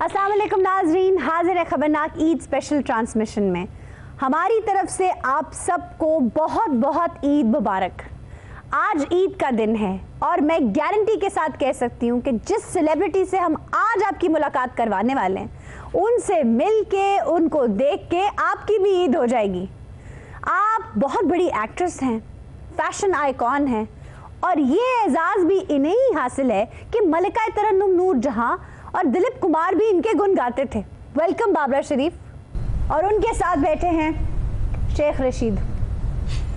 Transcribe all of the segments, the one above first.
अस्सलाम वालेकुम नाजरीन, हाजिर है खबरनाक ईद स्पेशल ट्रांसमिशन में। हमारी तरफ से आप सबको बहुत बहुत ईद मुबारक। आज ईद का दिन है और मैं गारंटी के साथ कह सकती हूँ कि जिस सेलिब्रिटी से हम आज आपकी मुलाकात करवाने वाले हैं, उनसे मिल के, उनको देख के आपकी भी ईद हो जाएगी। आप बहुत बड़ी एक्ट्रेस हैं, फैशन आइकॉन हैं और ये एजाज़ भी इन्हें ही हासिल है कि मलिका तरन्नुम नूर जहां और दिलीप कुमार भी इनके गुण गाते थे। वेलकम बाबरा शरीफ। और उनके साथ बैठे हैं शेख रशीद।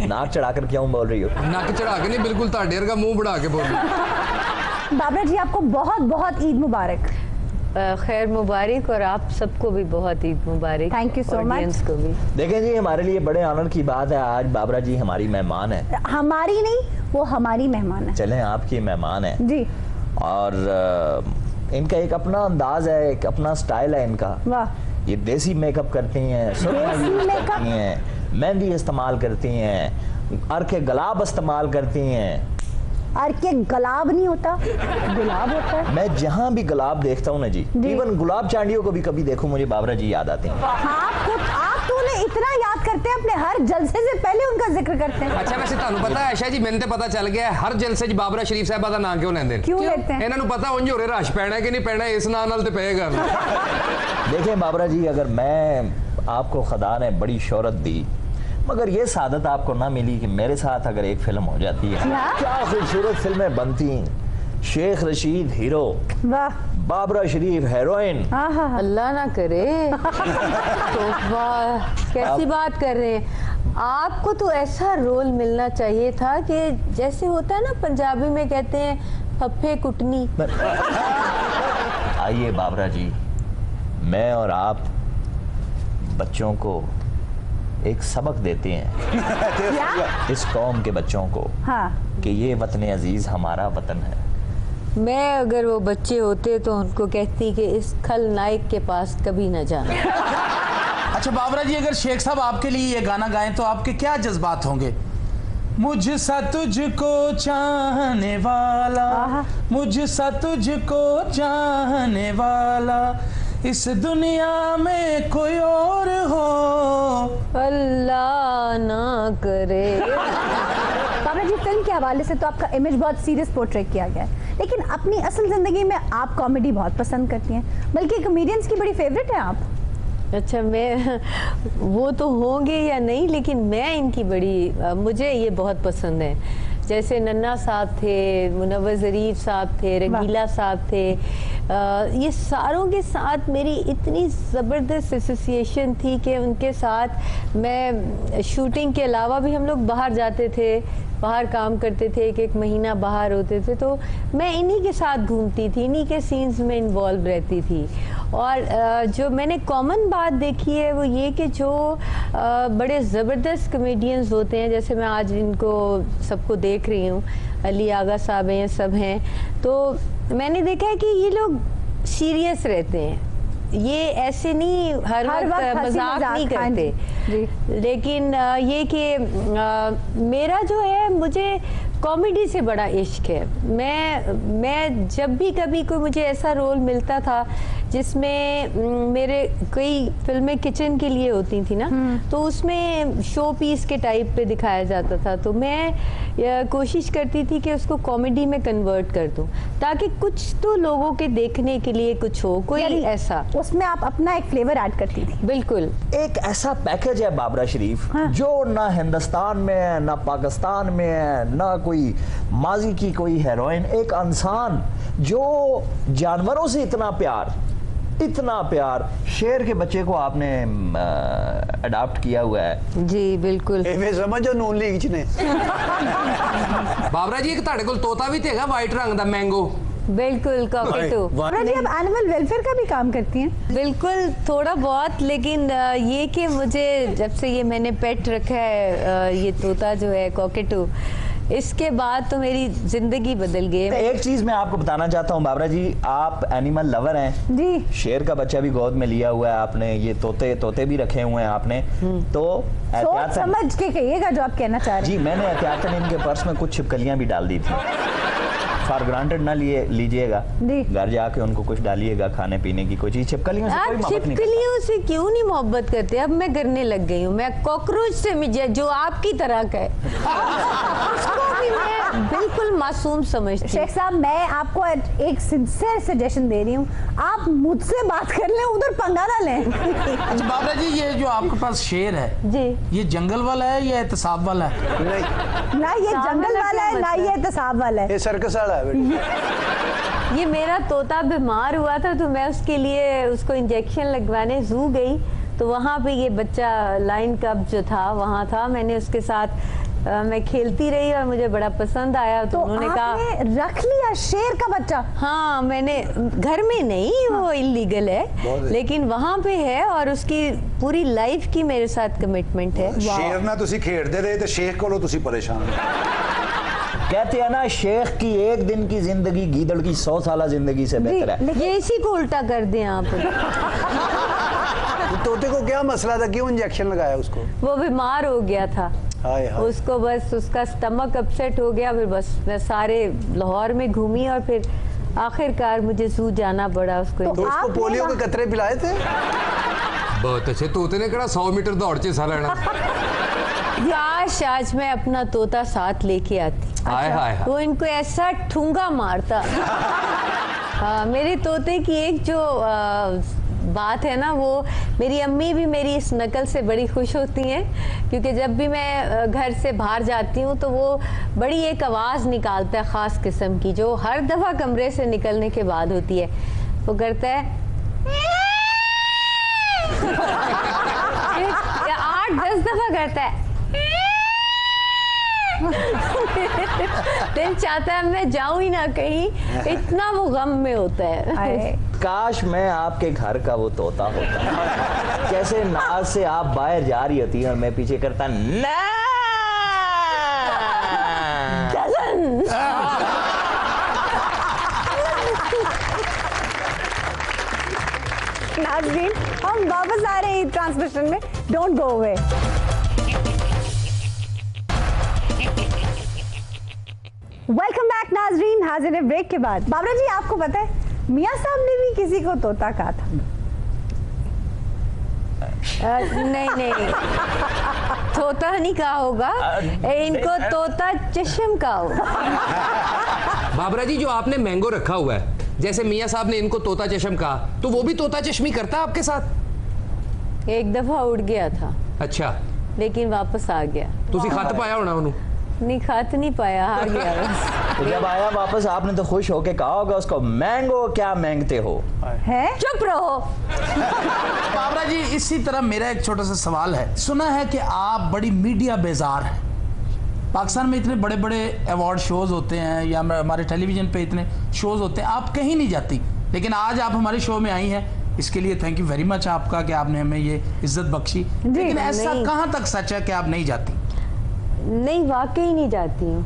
नाक चढ़ाकर क्यों बोल रही हो? नाक चढ़ा के नहीं, बिल्कुल ताडेर का मुंह बढ़ा के बोल रही हो। बाबरा जी, आपको बहुत बहुत ईद मुबारक। खैर मुबारक, और आप सबको भी बहुत ईद मुबारक। Thank you so much. को भी देखें जी, हमारे लिए बड़े आनंद की बात है, आज बाबरा जी हमारी मेहमान है। हमारी नहीं, वो हमारी मेहमान है। चलें, आपकी मेहमान है जी। और इनका एक अपना अंदाज है, एक अपना स्टाइल है इनका। वाह। ये देसी मेकअप करती हैं, देसी मेकअप करती हैं, मेहंदी इस्तेमाल करती हैं, अर्के गुलाब इस्तेमाल करती हैं। अर्के गुलाब नहीं होता, गुलाब होता है। मैं जहाँ भी गुलाब देखता हूँ ना जी, इवन गुलाब चांडियों को भी कभी देखूं, मुझे बाबरा जी याद आते हैं। आप तो उन्हें इतना याद करते हैं, अपने हर जलसे से पहले उनका जिक्र करते हैं। अच्छा, वैसे ਤੁਹਾਨੂੰ पता है आयशा जी, मैंने तो पता चल गया हर जलसे च बाबरा शरीफ साहबा का नाम क्यों लेंदे? क्यों लेते हैं? इन्हां नूं पता उंज होरे रश पैना कि नहीं पैना, इस नाम नाल ते पेगा। देखें बाबरा जी, अगर मैं आपको खुदा ने बड़ी शोहरत दी, मगर ये सादत आपको ना मिली कि मेरे साथ अगर एक फिल्म हो जाती है। क्या खूबसूरत फिल्में बनती। शेख रशीद हीरो, वाह, बाबरा शरीफ हेरोइन। अल्लाह ना करे। तो वाह, कैसी बात कर रहे हैं। आपको तो ऐसा रोल मिलना चाहिए था कि जैसे होता है ना, पंजाबी में कहते हैं फफे कुटनी। आइए बाबरा जी, मैं और आप बच्चों को एक सबक देते हैं, इस कौम के बच्चों को, कि ये वतन अजीज हमारा वतन है। मैं अगर वो बच्चे होते तो उनको कहती कि इस खलनायक के पास कभी न जाना। अच्छा बाबरा जी, अगर शेख साहब आपके लिए ये गाना गाएं तो आपके क्या जज्बात होंगे? मुझ सा तुझको चाहने वाला, मुझ सा तुझको चाहने वाला, इस दुनिया में कोई और हो, अल्लाह ना करे। बाबरा जी, फिल्म के हवाले से तो आपका इमेज बहुत सीरियस पोर्ट्रेट किया गया है, लेकिन अपनी असल जिंदगी में आप कॉमेडी बहुत पसंद करती हैं, बल्कि कॉमेडियंस की बड़ी फेवरेट है आप। अच्छा, मैं वो तो होंगे या नहीं, लेकिन मैं इनकी बड़ी, मुझे ये बहुत पसंद है। जैसे नन्ना साहब थे, मुनव्वर ज़रीफ साहब थे, रंगीला साहब थे, ये सारों के साथ मेरी इतनी ज़बरदस्त एसोसिएशन थी कि उनके साथ मैं शूटिंग के अलावा भी हम लोग बाहर जाते थे, बाहर काम करते थे, एक महीना बाहर होते थे, तो मैं इन्हीं के साथ घूमती थी, इन्हीं के सीन्स में इन्वॉल्व रहती थी। और जो मैंने कॉमन बात देखी है वो ये कि जो बड़े ज़बरदस्त कॉमेडियंस होते हैं, जैसे मैं आज इनको सबको देख रही हूँ, अली आगा साहब हैं, सब हैं, तो मैंने देखा है कि ये लोग सीरियस रहते हैं, ये ऐसे नहीं हर वक्त मजाक नहीं करते। लेकिन ये कि मेरा जो है, मुझे कॉमेडी से बड़ा इश्क है। मैं जब भी कभी कोई मुझे ऐसा रोल मिलता था जिसमें मेरे कई फिल्में किचन के लिए होती थी ना, तो उसमें शो पीस के टाइप पे दिखाया जाता था, तो मैं कोशिश करती थी कि उसको कॉमेडी में कन्वर्ट कर दूं, ताकि कुछ तो लोगों के देखने के लिए कुछ हो, कोई ऐसा, उसमें आप अपना एक फ्लेवर ऐड करती थी। बिल्कुल। एक ऐसा पैकेज है बाबरा शरीफ, जो ना हिंदुस्तान में है, ना पाकिस्तान में है, ना कोई माजी की कोई हेरोइन, एक इंसान जो जानवरों से इतना प्यार, इतना प्यार। शेर के बच्चे को आपने अडॉप्ट किया हुआ है। जी बिल्कुल। समझो नून लीग ने। बाबरा जी, एक ताड़े कोल तोता भी तेगा वाइट रंग दा, मैंगो। बिल्कुल, कॉकेटो। बाबरा जी, आप एनिमल वेलफेयर का भी काम करती हैं? बिल्कुल, थोड़ा बहुत, लेकिन ये कि मुझे जब से ये मैंने पेट रखा है, ये तोता जो है कॉकेटो, इसके बाद तो मेरी जिंदगी बदल गई है। एक चीज मैं आपको बताना चाहता हूँ बाबरा जी, आप एनिमल लवर हैं जी। शेर का बच्चा भी गोद में लिया हुआ है आपने, ये तोते भी रखे हुए हैं आपने, तो सोच समझ के कहिएगा जो आप कहना चाह रहे हैं। जी, मैंने एहतियातन इनके पर्स में कुछ छिपकलियां भी डाल दी थी। फॉर ग्रांटेड ना लीजिएगा, जी। घर जाके उनको कुछ डालिएगा खाने पीने की कोई चीज। छिपकलियों से कोई आप मोहब्बत नहीं करता। छिपकलियों से क्यों नहीं मोहब्बत करते? अब मैं करने लग गई हूँ। मैं कॉकरोच से जो आपकी तरह का है उसको भी मैं बिल्कुल मासूम समझती हूँ। शेख साहब, मैं आपको एक सिंसियर सजेशन दे रही हूँ, आप मुझसे बात कर लें, उधर पंगा ना लें। अच्छा बाबरा जी, ये जो आपके पास शेर है जी, ये जंगल वाला है या एहतसाब वाला है? नहीं, ना ये साहब जंगल वाला वाला है, क्या ना मतलब? ये एहतसाब वाला है। ये सर्कस वाला है बेटा। ये मेरा तोता बीमार हुआ था तो मैं उसके लिए उसको इंजेक्शन लगवाने जू गई, तो वहाँ पे ये बच्चा लाइन कप जो था वहाँ था। मैंने उसके साथ मैं खेलती रही और मुझे बड़ा पसंद आया। तो उन्होंने कहा आपने रख लिया शेर का बच्चा? हाँ, मैंने घर में नहीं, वो इलीगल है, लेकिन वहाँ पे है और उसकी पूरी लाइफ की मेरे साथ कमिटमेंट है। शेर ना तुसी खेड़ते रहे तो शेख को तुसी परेशान। कहते हैं ना, शेख की एक दिन की जिंदगी गीदड़ की 100 साल जिंदगी से बेहतर है। ये इसी को उल्टा कर दें आप। तोते को क्या मसला था, क्यों इंजेक्शन लगाया उसको? वो बीमार हो गया था, हाय हाय। उसको बस उसका स्टमक अपसेट हो गया। फिर बस मैं सारे लाहौर में घूमी और फिर आखिरकार मुझे जू जाना पड़ा उसको। तो उसको पोलियो के कतरे पिलाए थे? बहुत अच्छे। तोते ने कड़ा 100 मीटर दौड़ चे सा लेना। आज मैं अपना तोता साथ लेके आती। हाय हाय हाय। वो इनको ऐसा ठूंगा मारता। मेरे तोते की एक जो बात है ना, वो मेरी अम्मी भी मेरी इस नकल से बड़ी खुश होती हैं, क्योंकि जब भी मैं घर से बाहर जाती हूँ तो वो बड़ी एक आवाज़ निकालता है ख़ास किस्म की, जो हर दफ़ा कमरे से निकलने के बाद होती है। वो करता है 8-10 दफ़ा करता है। दिल चाहता है मैं जाऊं ही ना कहीं, इतना वो गम में होता है। काश मैं आपके घर का वो तोता होता। कैसे नाज से आप बाहर जा रही होती हैं और मैं पीछे करता ना। नाज़रीन, हम वापस आ रहे हैं ट्रांसमिशन में, don't go away. Welcome back नाज़रीन, हाजिर है ब्रेक के बाद। बाबरा जी, आपको पता है मियाँ साहब ने भी किसी को तोता कहा था? नहीं, तोता नहीं कहा होगा, इनको तोता चश्म कहा होगा। बाबरा जी, जो आपने मैंगो रखा हुआ है, जैसे मियाँ साहब ने इनको तोता चश्म कहा, तो वो भी तोता चश्मी करता आपके साथ? एक दफा उड़ गया था, अच्छा, लेकिन वापस आ गया। तुसी खत पाया होना उन्होंने? नहीं, खत नहीं पाया, हार गया बस। तो जब आया वापस आपने तो खुश होके कहा होगा उसको, मैंगो क्या मांगते हो? है? चुप रहो। बाबरा जी, इसी तरह मेरा एक छोटा सा सवाल है। सुना है कि आप बड़ी मीडिया बेजार हैं। पाकिस्तान में इतने बड़े बड़े अवार्ड शोज होते हैं या हमारे टेलीविजन पे इतने शोज होते हैं, आप कहीं नहीं जाती, लेकिन आज आप हमारे शो में आई हैं। इसके लिए थैंक यू वेरी मच आपका कि आपने हमें ये इज्जत बख्शी। लेकिन ऐसा कहाँ तक सच है कि आप नहीं जाती? नहीं, वाकई नहीं जाती हूँ।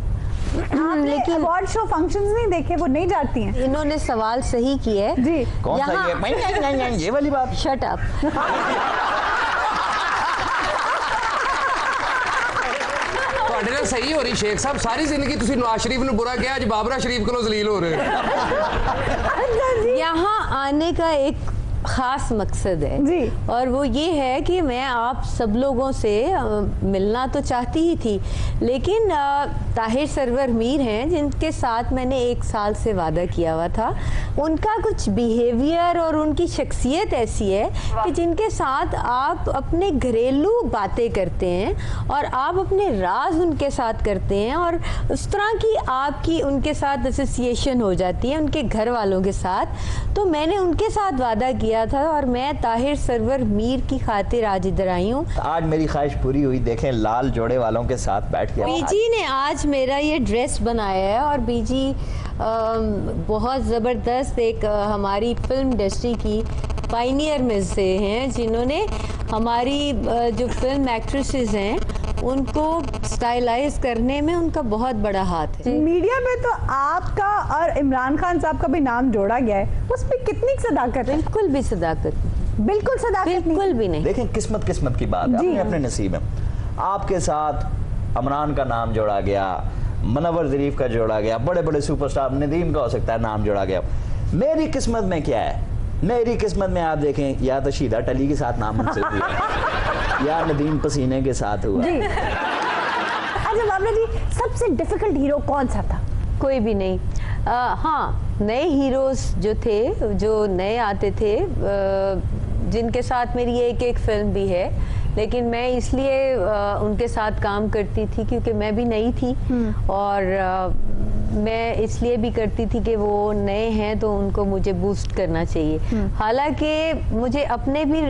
लेकिन अवार्ड शो फंक्शंस नहीं देखे, वो नहीं जाती हैं? इन्होंने सवाल सही किया है जी। कौन सा ये वाली बात? Shut up. ਤੁਹਾਡੇ ਨਾਲ ਸਹੀ ਹੋ ਰਹੀ ਸ਼ੇਖ ਸਾਹਿਬ, ਸਾਰੀ ਜ਼ਿੰਦਗੀ ਤੁਸੀਂ ਨਵਾਜ਼ शरीफ ਨੂੰ बुरा किया, आज बाबरा शरीफ को जलील हो रहे हो। यहाँ आने का एक ख़ास मकसद है जी। और वो ये है कि मैं आप सब लोगों से मिलना तो चाहती ही थी, लेकिन ताहिर सरवर मीर हैं जिनके साथ मैंने 1 साल से वादा किया हुआ था। उनका कुछ बिहेवियर और उनकी शख्सियत ऐसी है कि जिनके साथ आप अपने घरेलू बातें करते हैं और आप अपने राज उनके साथ करते हैं, और उस तरह की आपकी उनके साथ एसोसिएशन हो जाती है उनके घर वालों के साथ। तो मैंने उनके साथ वादा किया था और मैं ताहिर सरवर मीर की खातिर आज इधर आई हूँ। आज मेरी ख्वाहिश पूरी हुई। देखें, लाल जोड़े वालों के साथ बैठ के बीजी ने आज मेरा ये ड्रेस बनाया है, और बीजी बहुत ज़बरदस्त एक हमारी फिल्म इंडस्ट्री की पायनियर में से हैं, जिन्होंने हमारी जो फिल्म एक्ट्रेसेस हैं उनको स्टाइलाइज करने में उनका बहुत बड़ा हाथ है। मीडिया में तो आपका और इमरान खान साहब का भी नाम जोड़ा गया है, उसमें कितनी सदाकत है? बिल्कुल भी सदाकत नहीं, बिल्कुल सदाकत बिल्कुल भी नहीं। देखें, किस्मत की बात है, अपने अपने नसीब में। आपके साथ अमरान का नाम जोड़ा गया, मुनव्वर ज़रीफ का जोड़ा गया, बड़े बड़े सुपरस्टार, नदीम का हो सकता है नाम जोड़ा गया। मेरी किस्मत में क्या है? मेरी किस्मत में आप देखें, या तो शीदा टली के साथ नाम मुझसे हुआ या नदीम पसीने के साथ हुआ। जी। अच्छा बाबरा जी, सबसे डिफिकल्ट हीरो कौन सा था? कोई भी नहीं। हाँ, नए हीरोज जो थे, जो नए आते थे, जिनके साथ मेरी एक फिल्म भी है, लेकिन मैं इसलिए उनके साथ काम करती थी क्योंकि मैं भी नई थी, और मैं इसलिए भी करती थी कि वो नए हैं तो उनको मुझे बूस्ट करना चाहिए। हालांकि मुझे अपने भी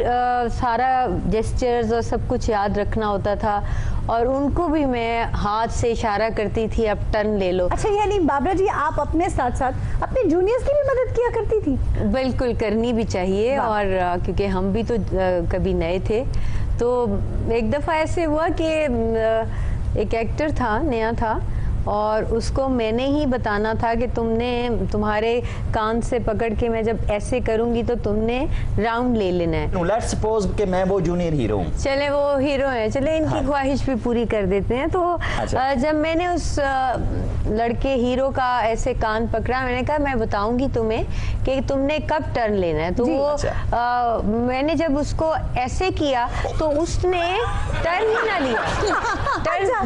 सारा जेस्चर्स और सब कुछ याद रखना होता था, और उनको भी मैं हाथ से इशारा करती थी, अब टर्न ले लो। अच्छा, यानी बाबरा जी आप अपने साथ साथ अपने जूनियर्स की भी मदद किया करती थी? बिल्कुल, करनी भी चाहिए, और क्योंकि हम भी तो कभी नए थे। तो एक दफ़ा ऐसे हुआ कि एक एक्टर था, नया था, और उसको मैंने ही बताना था कि तुम्हारे कान से पकड़ के मैं जब ऐसे करूंगी तो तुमने राउंड ले लेना है। लेट्स सपोज कि मैं वो जूनियर हीरो हूँ। चले वो हीरो हैं, चले इनकी ख्वाहिश भी पूरी कर देते हैं। तो अच्छा। जब मैंने उस लड़के हीरो का ऐसे कान पकड़ा, मैंने कहा मैं बताऊंगी तुम्हें कि तुमने कब टर्न लेना है। तो वो अच्छा। मैंने जब उसको ऐसे किया तो उसने टर्न ही ना लिया,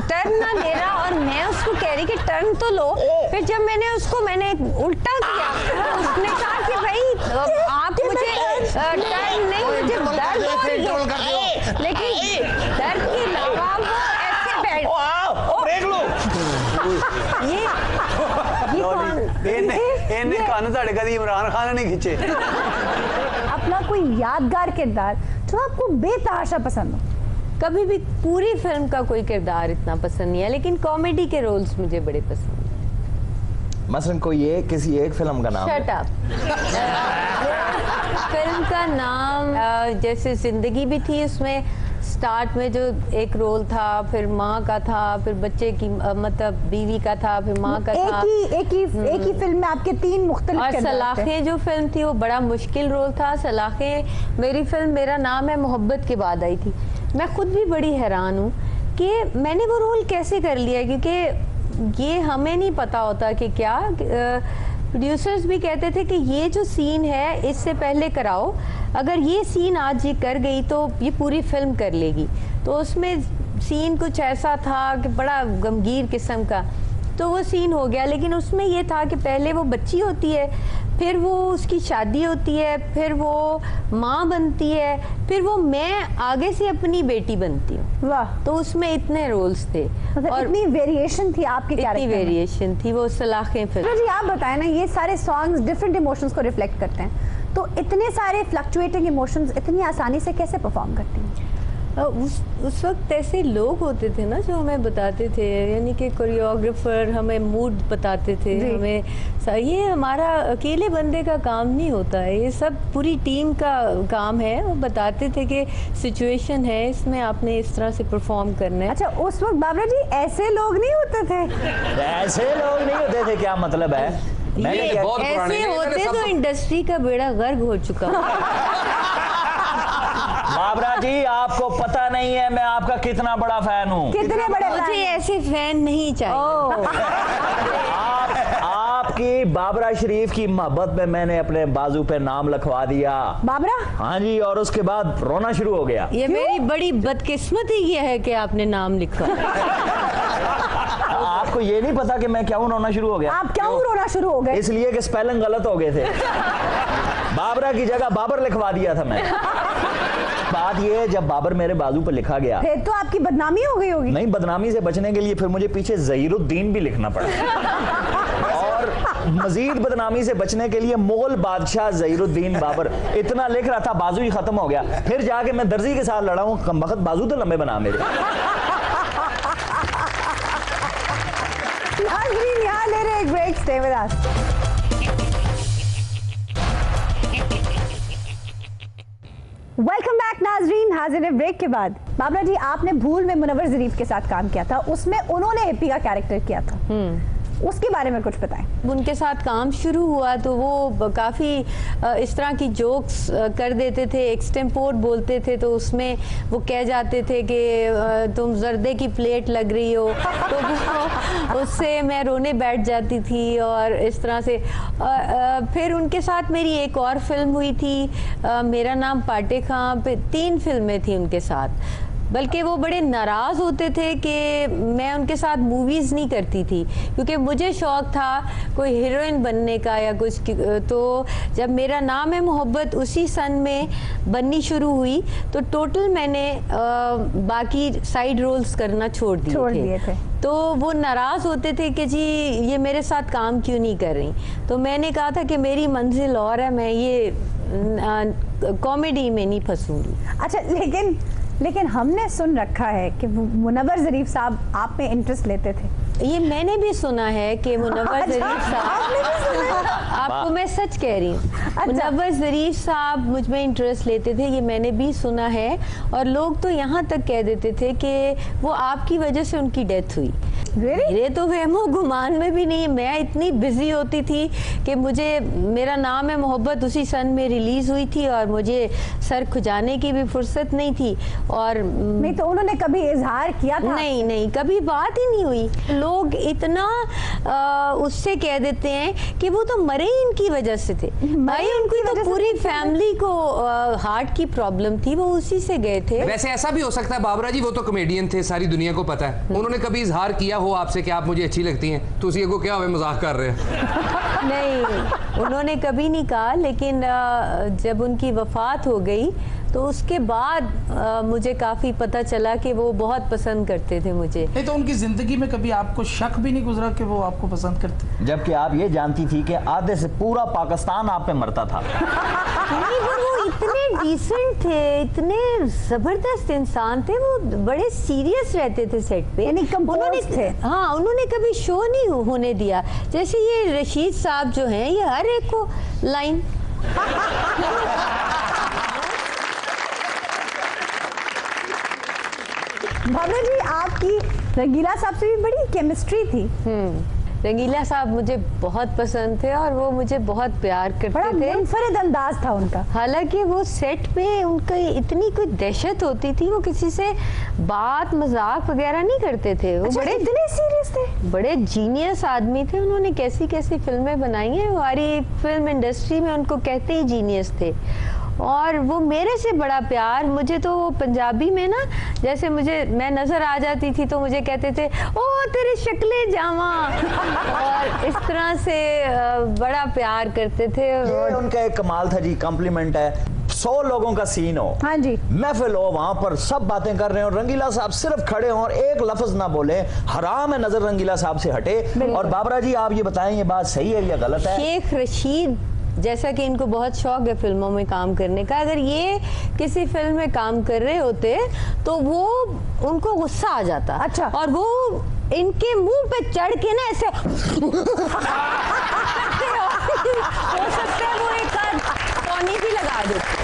टर्न ना ले रहा, और मैं उसको कह रही कि टर्न तो लो। फिर जब मैंने उल्टा किया तो उसने कहा कि भाई आप मुझे टर्न नहीं, मुझे दर्द हो रही है, लेकिन दर्द के अलावा वो ऐसे बैठ ਇਹਨੇ ਕੰਨ ਤੁਹਾਡੇ ਕਦੀ इमरान खान ने नहीं खींचे? अपना कोई यादगार किरदार जो आपको बेतहाशा पसंद हो? कभी भी पूरी फिल्म का कोई किरदार इतना पसंद नहीं है, लेकिन कॉमेडी के रोल्स मुझे बड़े पसंद हैं। मसलन कोई किसी एक फिल्म का नाम? Shut up. फिल्म का नाम जैसे जिंदगी भी थी, उसमें स्टार्ट में जो एक रोल था, फिर माँ का था, फिर बच्चे की मतलब बीवी का था, फिर माँ का था। एक ही फिल्म में आपके 3 मुख्तलिफ और किरदार थे। सलाखें जो फिल्म थी वो बड़ा मुश्किल रोल था। सलाखें मेरी फिल्म मेरा नाम है मोहब्बत के बाद आई थी। मैं खुद भी बड़ी हैरान हूँ कि मैंने वो रोल कैसे कर लिया, क्योंकि ये हमें नहीं पता होता कि क्या प्रोड्यूसर्स भी कहते थे कि ये जो सीन है इससे पहले कराओ, अगर ये सीन आज ये कर गई तो ये पूरी फिल्म कर लेगी। तो उसमें सीन कुछ ऐसा था कि बड़ा गमगीर किस्म का, तो वो सीन हो गया। लेकिन उसमें ये था कि पहले वो बच्ची होती है, फिर वो उसकी शादी होती है, फिर वो माँ बनती है, फिर वो मैं आगे से अपनी बेटी बनती हूँ। वाह। तो उसमें इतने रोल्स थे और इतनी वेरिएशन थी आपके कैरेक्टर में। इतनी वेरिएशन थी वो सलाखें फिल्म। जी आप बताएं ना, ये सारे सॉन्ग्स डिफरेंट इमोशंस को रिफ्लेक्ट करते हैं, तो इतने सारे फ्लक्चुएटिंग इमोशंस इतनी आसानी से कैसे परफॉर्म करती हैं? उस वक्त ऐसे लोग होते थे ना जो हमें बताते थे, यानी कि कोरियोग्राफर हमें मूड बताते थे हमें। ये हमारा अकेले बंदे का काम नहीं होता है, ये सब पूरी टीम का काम है। वो बताते थे कि सिचुएशन है, इसमें आपने इस तरह से परफॉर्म करना है। अच्छा, उस वक्त बाबरा जी ऐसे लोग नहीं होते थे? ऐसे लोग नहीं होते थे, क्या मतलब है? ये ऐसे होते तो इंडस्ट्री का बेड़ा गर्क हो चुका। बाबरा जी आपको पता नहीं है मैं आपका कितना बड़ा फैन हूँ। कितने बड़े? मुझे ऐसे फैन नहीं चाहिए। आपकी बाबरा शरीफ की मोहब्बत में मैंने अपने बाजू पे नाम लिखवा दिया। बाबरा? हाँ जी, और उसके बाद रोना शुरू हो गया। ये मेरी बड़ी बदकिस्मती ये है कि आपने नाम लिखा। आपको ये नहीं पता कि मैं क्यों रोना शुरू हो गया? आप क्यों रोना शुरू हो गए? इसलिए कि स्पेलिंग गलत हो गए थे। बाबरा की जगह बाबर लिखवा दिया था मैं। बात ये है, जब बाबर मेरे बाजू पर लिखा गया फिर तो आपकी बदनामी हो गई होगी। नहीं, बदनामी से बचने के लिए फिर मुझे पीछे ज़हीरुद्दीन भी लिखना पड़ा। और मजीद बदनामी से बचने के लिए मुगल बादशाह ज़हीरुद्दीन बाबर इतना लिख रहा था, बाजू ही खत्म हो गया। फिर जाके मैं दर्जी के साथ लड़ा हूँ, कमबख्त बाजू तो लंबे बना मेरे। यहाँ ले रहे एक break, stay with us. Welcome back नाजरीन, हाजिर है ब्रेक के बाद। बाबरा जी आपने भूल में मुनव्वर ज़रीफ के साथ काम किया था, उसमें उन्होंने एपी का कैरेक्टर किया था। उसके बारे में कुछ बताएं। उनके साथ काम शुरू हुआ तो वो काफ़ी इस तरह की जोक्स कर देते थे, एक्सटेम्पोर बोलते थे, तो उसमें वो कह जाते थे कि तुम जर्दे की प्लेट लग रही हो, तो उससे मैं रोने बैठ जाती थी। और इस तरह से फिर उनके साथ मेरी एक और फिल्म हुई थी, मेरा नाम पाटे खां पे 3 फिल्में थी उनके साथ। बल्कि वो बड़े नाराज़ होते थे कि मैं उनके साथ मूवीज़ नहीं करती थी, क्योंकि मुझे शौक़ था कोई हीरोइन बनने का या कुछ। तो जब मेरा नाम है मोहब्बत उसी सन में बननी शुरू हुई तो टोटल मैंने बाकी साइड रोल्स करना छोड़ दिए थे। तो वो नाराज़ होते थे कि जी ये मेरे साथ काम क्यों नहीं कर रही। तो मैंने कहा था कि मेरी मंजिल और है, मैं ये कॉमेडी में नहीं फंसूंगी। अच्छा, लेकिन हमने सुन रखा है कि मुनव्वर ज़रीफ साहब आप में इंटरेस्ट लेते थे। ये मैंने भी सुना है कि मुनव्वर ज़रीफ साहब, आपको मैं सच कह रही हूँ, मुनव्वर ज़रीफ साहब मुझ में इंटरेस्ट लेते थे, ये मैंने भी सुना है। और लोग तो यहाँ तक कह देते थे कि वो आपकी वजह से उनकी डेथ हुई। मेरे तो वहमो गुमान में भी नहीं। मैं इतनी बिजी होती थी कि मेरा नाम है मोहब्बत उसी सन में रिलीज हुई थी और मुझे सर खुजाने की भी फुर्सत नहीं थी। और नहीं तो उन्होंने कभी इजहार किया था? नहीं, कभी बात ही नहीं हुई। लोग इतना उससे कह देते हैं कि वो तो मरे ही इनकी वजह से थे। भाई उनकी तो पूरी फैमिली को हार्ट की प्रॉब्लम थी, वो उसी से गए थे। वैसे ऐसा भी हो सकता है बाबरा जी, वो तो कॉमेडियन थे, सारी दुनिया को पता है। उन्होंने कभी इजहार किया हो आपसे कि आप मुझे अच्छी लगती हैं, तो उसी को क्या हुआ, मजाक कर रहे हैं? नहीं, उन्होंने कभी नहीं कहा। लेकिन जब उनकी वफात हो गई तो उसके बाद मुझे काफ़ी पता चला कि वो बहुत पसंद करते थे मुझे। नहीं तो उनकी ज़िंदगी में कभी आपको शक भी नहीं गुजरा कि वो आपको पसंद करते? जबकि आप ये जानती थी कि आधे से पूरा पाकिस्तान आप पे मरता था। नहीं, वो इतने डिसेंट थे, इतने ज़बरदस्त इंसान थे, वो बड़े सीरियस रहते थे सेट पे। उन्होंने थे। हाँ, उन्होंने कभी शो नहीं होने दिया। जैसे ये रशीद साहब जो हैं, ये हर एक को लाइन भावना जी, आपकी रंगीला साहब से भी बड़ी केमिस्ट्री थी। रंगीला साहब मुझे बहुत पसंद थे और वो मुझे बहुत प्यार करते बड़ा थे। मुनफरिद अंदाज था उनका। हालांकि वो सेट पे उनका इतनी कोई दहशत होती थी, वो किसी से बात मजाक वगैरह नहीं करते थे। वो बड़े इतने सीरियस थे, बड़े जीनियस आदमी थे। उन्होंने कैसी कैसी फिल्में बनाई हैं, हमारी फिल्म इंडस्ट्री में उनको कहते ही जीनियस थे। और वो मेरे से बड़ा प्यार, मुझे तो पंजाबी में ना, जैसे मैं नजर आ जाती थी तो मुझे कहते थे ओ तेरी शक्लें जावा, और इस तरह से बड़ा प्यार करते थे। ये उनका एक कमाल था जी, कॉम्प्लीमेंट है। 100 लोगों का सीन हो, हाँ जी, महफिल हो, वहां पर सब बातें कर रहे हो, रंगीला साहब सिर्फ खड़े हों और एक लफ्ज ना बोले, हराम है नजर रंगीला साहब से हटे। और बाबरा जी आप ये बताएं, ये बात सही है या गलत है? शेख रशीद, जैसा कि इनको बहुत शौक है फिल्मों में काम करने का, अगर ये किसी फिल्म में काम कर रहे होते तो वो उनको गुस्सा आ जाता। अच्छा। और वो इनके मुंह पे चढ़ के ना ऐसे हो सकता है वो एक पानी भी लगा देते।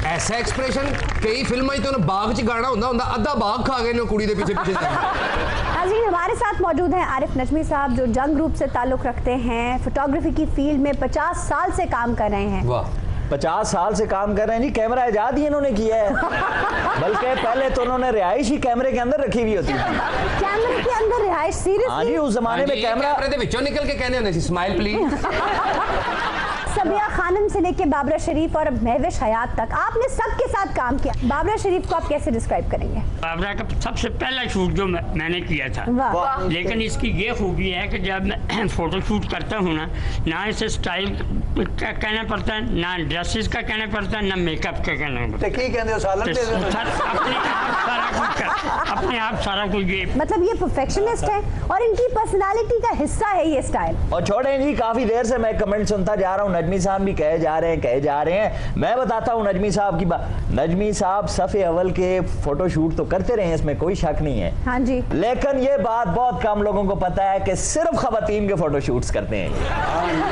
ऐसा एक्सप्रेशन कई फिल्मां तो बाग च गाना होंदा अद्धा बाग खा गए ने कुड़ी दे पीछे पीछे। नाज़रीन, हमारे साथ मौजूद हैं आरिफ नजमी साहब, जो जंग ग्रुप से ताल्लुक़ रखते हैं, फोटोग्राफी की फील्ड में 50 साल से काम कर रहे हैं। वाह, 50 साल से काम कर रहे हैं जी। कैमरा इजाद ही इन्होंने किया है। बल्कि पहले तो उन्होंने रिहाइश ही कैमरे के अंदर रखी हुई होती थी। कैमरे के अंदर रिहाइश? सीरियसली? हाँ जी, उस जमाने में कैमरे दे विचों निकल के कहने होंदे सी स्माइल प्लीज। सबिया खानम से लेके बाबरा शरीफ और महविश हयात तक आपने सबके साथ काम किया। बाबरा शरीफ को आप कैसे डिस्क्राइब करेंगे? बाबरा का सबसे पहला शूट जो मैंने किया था, वाह। लेकिन इसकी ये खूबी है कि जब मैं फोटो शूट करता हूँ ना इसे स्टाइल का कहना पड़ता है, ना ड्रेसेस का कहना पड़ता है, ना मेकअप का कहना पड़ता है। अपने आप सारा कुछ ये, मतलब ये परफेक्शनिस्ट है और इनकी पर्सनालिटी का हिस्सा है ये स्टाइल। और छोड़ें जी, काफी देर से मैं कमेंट सुनता जा रहा हूँ, नजमी साहब भी कहे जा रहे हैं। मैं बताता हूँ नजमी साहब की बात। नजमी साहब सफ़े अव्वल के फोटोशूट तो करते रहे हैं, इसमें कोई शक नहीं है। हाँ जी। लेकिन ये बात बहुत कम लोगों को पता है कि सिर्फ खवातीन के फोटोशूट्स करते हैं।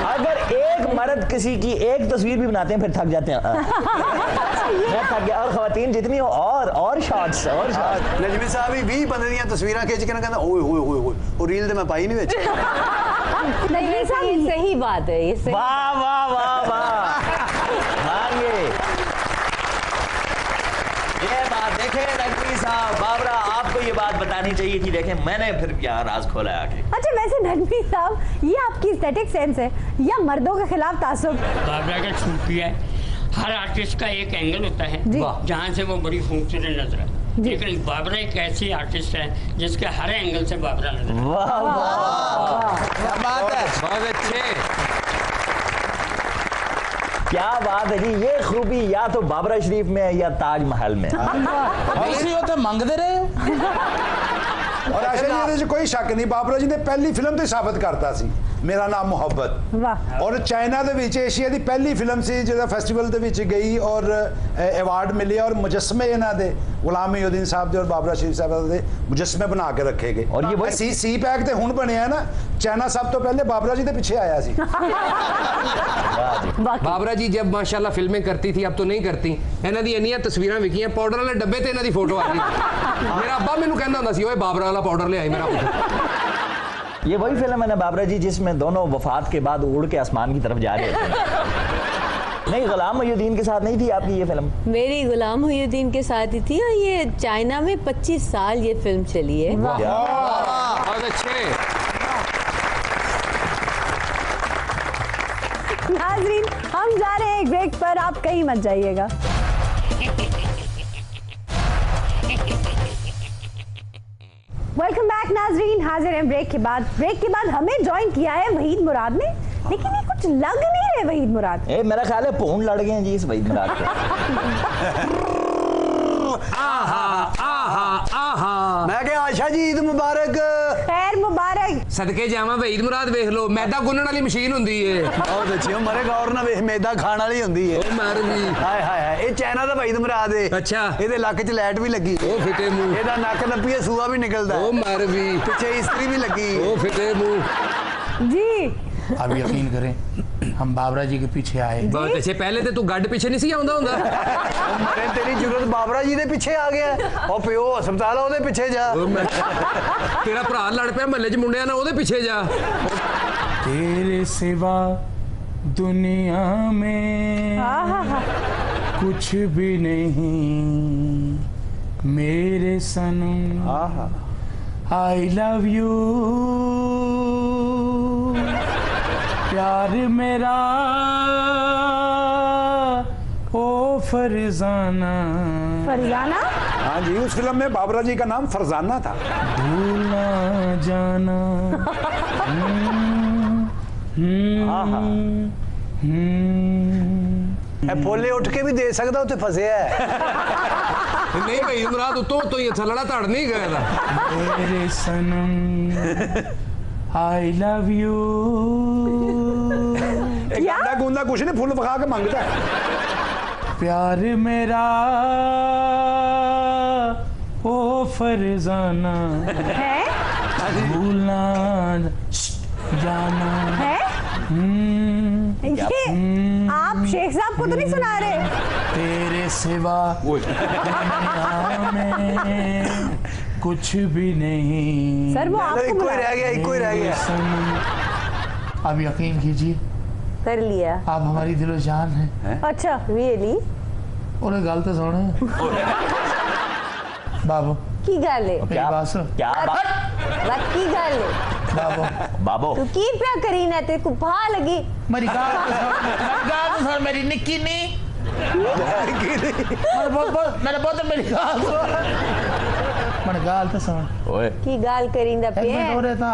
अगर एक मर्द किसी की एक तस्वीर भी बनाते हैं फिर थक जाते हैं। मैं थक गया। और खवातीन जितनी हो और शॉट्स नजमी साहब ही 20 15 ਦੀਆਂ ਤਸਵੀਰਾਂ ਖਿੱਚ ਕੇ ਨਾ ਕਹਿੰਦਾ ਓਏ ਹੋਏ ਹੋਏ ਹੋਏ ਉਹ ਰੀਲ ਤੇ ਮੈਂ ਪਾਈ ਨਹੀਂ ਵਿੱਚ। नजमी साहब ये सही बात है, ये सही। वाह वाह वाह वाह। हाँ ये बात देखें नजमी साहब, बाबरा आपको ये बात बतानी चाहिए थी। देखें मैंने फिर यहाँ राज खोला है आके। अच्छा वैसे नजमी साहब, ये आपकी एस्थेटिक सेंस है या मर्दों के खिलाफ तासुब? बाबरा का छुपिया है, हर आर्टिस्ट का एक एंगल होता है जहाँ से वो बड़ी खूबसूरत नजर है। लेकिन बाबरा एक ऐसी आर्टिस्ट है जिसके हर एंगल से बाबरा नजर है। वाह वाह क्या बात है, बहुत अच्छे। क्या बात है जी। ये खूबी या तो बाबरा शरीफ में है या ताजमहल में। दूसरी हो तो मंगते रहे हो। और आशा जी ਇਹਦੇ 'ਚ ਕੋਈ ਸ਼ੱਕ ਨਹੀਂ, ਬਾਬਰਾ ਜੀ ਨੇ ਪਹਿਲੀ ਫਿਲਮ ਤੇ ਸਾਬਤ ਕਰਤਾ ਸੀ ਮੇਰਾ ਨਾਮ ਮੁਹੱਬਤ। वाह। ਔਰ ਚਾਈਨਾ ਦੇ ਵਿੱਚ ਏਸ਼ੀਆ ਦੀ ਪਹਿਲੀ ਫਿਲਮ ਸੀ ਜਿਹਦਾ ਫੈਸਟੀਵਲ ਦੇ ਵਿੱਚ ਗਈ ਔਰ ਅਵਾਰਡ ਮਿਲਿਆ ਔਰ ਮੁਜੱਸਮੇ ਇਹਨਾਂ ਦੇ ਗੁਲਾਮ ਮਹੀਉਦੀਨ ਸਾਹਿਬ ਦੇ ਔਰ ਬਾਬਰਾ ਸ਼ਰੀਫ ਸਾਹਿਬ ਦੇ ਮੁਜੱਸਮੇ ਬਣਾ ਕੇ ਰੱਖੇ ਗਏ। ਔਰ ਇਹ ਸੀ ਪੈਕ ਤੇ ਹੁਣ ਬਣਿਆ ਨਾ, ਚਾਈਨਾ ਸਭ ਤੋਂ ਪਹਿਲੇ ਬਾਬਰਾ ਜੀ ਦੇ ਪਿੱਛੇ ਆਇਆ ਸੀ। बाबरा जी जब माशाल्लाह फिल्में करती थी, अब तो नहीं करती। इन्हां दी इन्नियां तस्वीरां विकियां, पाउडर वाले डब्बे ते इन्हां दी फोटो आ गई। मेरा अब्बा मैनू कहंदा हुंदा सी, ओए बाबरा वाला पाउडर ले आई मेरा पुत्र। ये वही फिल्म है ना बाबरा जी जिसमें दोनों वफात के बाद उड़ के आसमान की तरफ जा रहे थे। नहीं, गुलाम महीउद्दीन के साथ नहीं थी आपकी ये फिल्म? मेरी गुलाम महीउद्दीन के साथ ही थी और ये चाइना में 25 साल ये फिल्म चली है। बहुत अच्छे। नाज़रीन हम जा रहे हैं एक ब्रेक पर, आप कहीं मत जाइएगा। वेलकम बैक नाज़रीन, हाजिर हैं ब्रेक के बाद। हमें ज्वाइन किया है वहीद मुराद ने, लेकिन ये कुछ लग नहीं रहे वहीद मुराद। मेरा ख्याल है पूर्ण लड़ गए हैं जी इस वहीद मुराद को। मैं क्या आशा जी ईद मुबारक। खैर मुबारक। सदके जावा वहीद मुराद वेख लो, मैदा गुनण वाली मशीन हुंदी है। बहुत अच्छी मरे गौर ना ਵੇਖ ਮੈਦਾ ਖਾਣ ਵਾਲੀ ਹੁੰਦੀ ਹੈ। ओ मार भी। ਹਾਏ ਹਾਏ ਹਾਏ, ਇਹ ਚਾਈਨਾ ਦਾ ਵਹੀਦ ਮੁਰਾਦ ਹੈ। अच्छा। ਇਹਦੇ ਲੱਕ 'ਚ ਲਾਈਟ ਵੀ ਲੱਗੀ, ओ फिटे मुंह। ਇਹਦਾ ਨੱਕ ਨੱਪੀਏ ਸੂਆ ਵੀ ਨਿਕਲਦਾ ओ मार भी। ਪਿੱਛੇ ਇਸਤਰੀ ਵੀ ਲੱਗੀ। ओ फिटे मुंह। जी अब यकीन करें हम बाबरा जी के पीछे आए। बहुत अच्छे। पहले तो तू गड्ढ पीछे नहीं सी आउंदा हुंदा। ਮਰੇ ਤੇਰੀ ਜ਼ਰੂਰਤ ਬਾਬਰਾ ਜੀ ਦੇ ਪਿੱਛੇ ਆ ਗਿਆ। ਉਹ ਪਿਓ ਹਸਪਤਾਲ ਉਹਦੇ ਪਿੱਛੇ ਜਾ। ओ मैं तेरा भरा लड़ पिया महल्ले च मुंडिया ना, ओदे पीछे जा। तेरे सिवा दुनिया में कुछ भी नहीं मेरे सनम। आई लव यू प्यार मेरा ओ फरजाना। फरजाना? हाँ जी, उस फिल्म में बाबरा जी का नाम फरजाना था। भूलना जाना। ਇਹ ਫੋਲੇ ਉੱਠ ਕੇ ਵੀ ਦੇ ਸਕਦਾ, ਉੱਥੇ ਫਸਿਆ ਹੈ। नहीं भाई मुराद तो ये थलड़ा तड़ नहीं गया था। तेरे सनम आई लव यू। गाना गुंदा कुछ नहीं, फुल बखा के मांगता है। प्यार मेरा ओ फरजाना है? भूलना जाना है? ये आप शेख साहब को तो नहीं सुना रहे? तेरे सिवा दुनिया में कुछ भी नहीं। सर वो आपको एक कोई बुला रह गया, एक कोई रह गया। सनम। अब यकीन कीजिए कर लिया। आप हमारी दिलो जान हैं। अच्छा रियली? और गल तो सुनो बाबू की गल है? मेरी बात सुन। क्या बात? बात की गल है? बाबू बाबो तू की प्या करी ना, तेरे को भा लगी। मेरी गाल तो सुन, मेरी गाल तो सुन, मेरी निक्की नहीं मेरे बहुत मेरी गाल सुन, मेरी गाल तो सुन। ओए की गाल करी ना पे मैं रो रहा था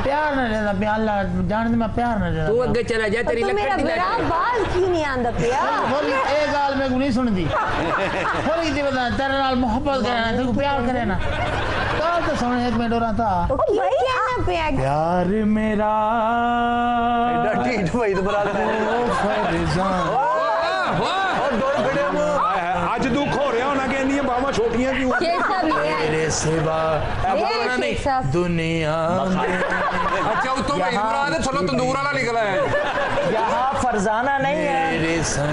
प्यार न देना, प्यार जान मैं प्यार न देना। तू अगे चला जा, तेरी तो मेरा लकड़ी बड़ा बाल क्यों नहीं आंदा पिया? बोली ए गाल मैं नहीं सुनदी। बोली दी बता तेरे नाल मोहब्बत करना, तेरे को प्यार करे ना। कहाँ तो सुने एक मिनट हो रहा था। प्यार मेरा ढीठ वही तो बना आज दुख हो रहा होना कि बाबा छोटियां क्यों मेरे सिवा नहीं दुनिया में। अच्छा उत्तों में इमरान है, थोड़ा तंदूर वाला निकला है। यहाँ फरजाना नहीं है, मेरे सन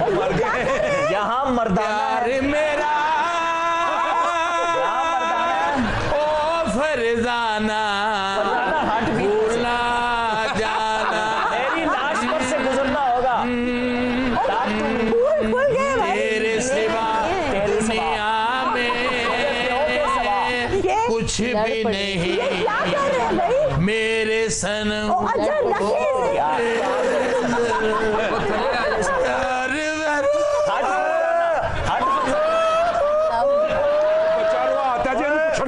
यहाँ मर्दाना है। मेरा ओ फरजाना भूला जाना, मेरी लाश पर से गुजरना होगा। तेरे सिवा दुनिया में कुछ भी नहीं, मेरे सनम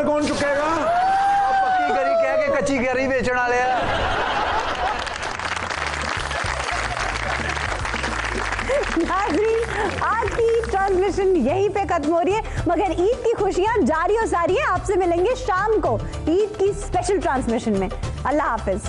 कौन चुकेगा? पक्की गरी कह के कच्ची गरी बेचने वाले हैं। नाज़रीन, आज की ट्रांसमिशन यहीं पे खत्म हो रही है, मगर ईद की खुशियां जारी और सारी है। आपसे मिलेंगे शाम को ईद की स्पेशल ट्रांसमिशन में। अल्लाह हाफिज।